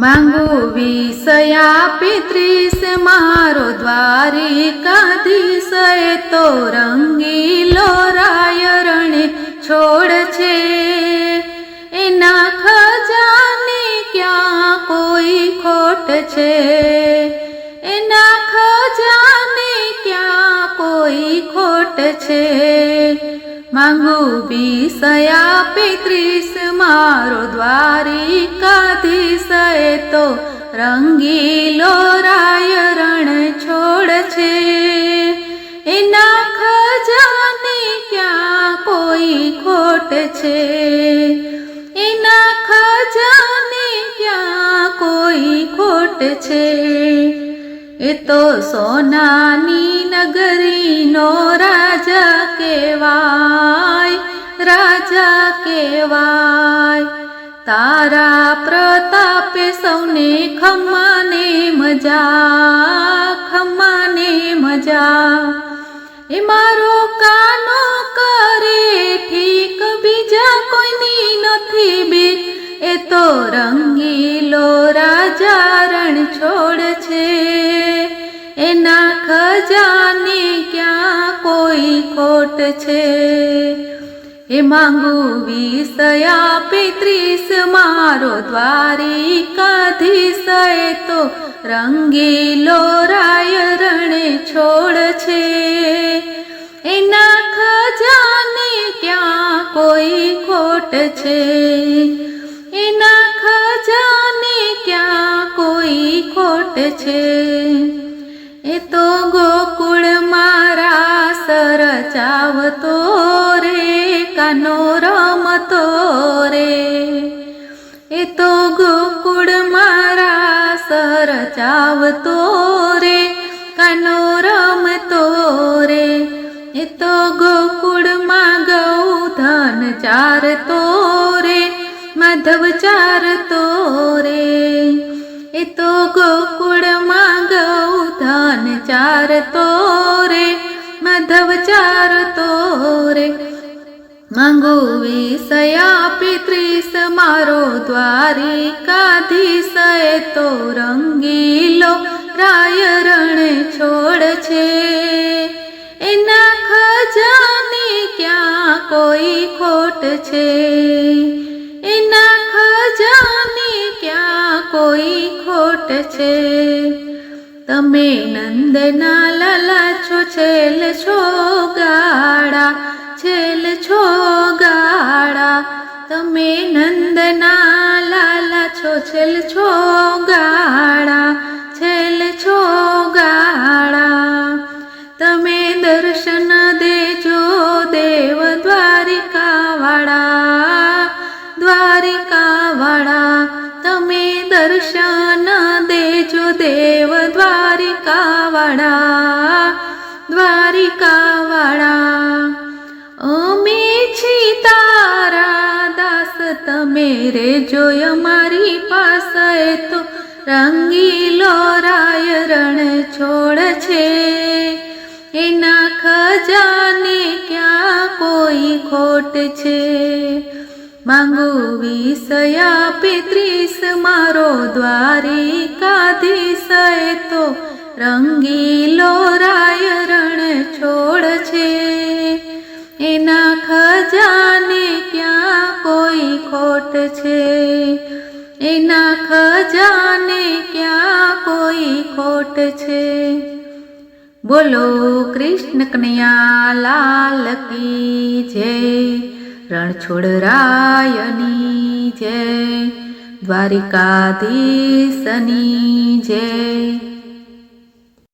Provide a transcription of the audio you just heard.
માંગુ વિષયા 30 મારો દ્વારિકાધીશ તો રંગીલો રાય રણે છોડ છે એના ખજાને ક્યાં કોઈ ખોટ છે એના ખજાને ક્યાં કોઈ ખોટ છે માંગુ વિષયા 30 મારો દ્વારિકાધીશ તો રંગીલો રાય રણ છોડ છે એના ખજાને ક્યાં કોઈ ખોટ છે એના ખજાને ક્યાં કોઈ ખોટ છે એ તો સોનાની નગરીનો રાજા કહેવાય રાજા કહેવાય તારા પ્રતાપે સૌને ખમ્માને મજા એ મારો કાનો કરે ઠીક બીજા કોઈની નથી બીક એ તો રંગીલો રાજા રણ છોડ છે એના ખજાને ક્યાં કોઈ ખોટ છે એ માંગુ વિષયા 30 મારો દ્વારિકાધીશ તો રંગીલો રાય રણે છોડ છે એના ખજાને ક્યાં કોઈ ખોટ છે એના ખજાને ક્યાં કોઈ ખોટ છે એ તો ગોકુળ મારા સરચાવતો રે કાનો રમતો રે એ તો ગોકુળ મારા સરચાવતો રે કાનો રમતો રે એ તો ગોકુળમાં ગૌધન ચારતો રે માધવ ચારતો રે એ તો ગોકુળમાં ગૌધન ચારતો રે માધવ ચારતો રે માંગુ વિષયા 30 મારો દ્વારિકાધીશ તો રંગીલો રાય રણ છોડ છે એના ખજાને ક્યાં કોઈ ખોટ છે એના ખજાને ક્યાં કોઈ ખોટ છે તમે નંદના લાલા છો છેલ છો ગાળા છેલ છો ગાળા તમે નંદના લાલા છો છેલ છો ગાળા છેલ છો ગાળા તમે દર્શન દેજો દેવ દ્વારિકાવાળા તમે દર્શન દેજો દેવ દ્વારિકાવાળા અમે છી તારા દાસ તમે રેજો અમારી પાસે તો રંગીલો રાય રણ છોડ છે એના ખજાને ક્યાં કોઈ ખોટ છે માંગુ વિષયા 30 મારો દ્વારિકાધીશ તો રંગીલો રાય રણ છોડ છે એના ખજાને ક્યાં કોઈ ખોટ છે એના ખજાને ક્યાં કોઈ ખોટ છે બોલો કૃષ્ણ કનૈયા લાલ કી જય રણછોડ રાયની જય દ્વારિકાધીશની જય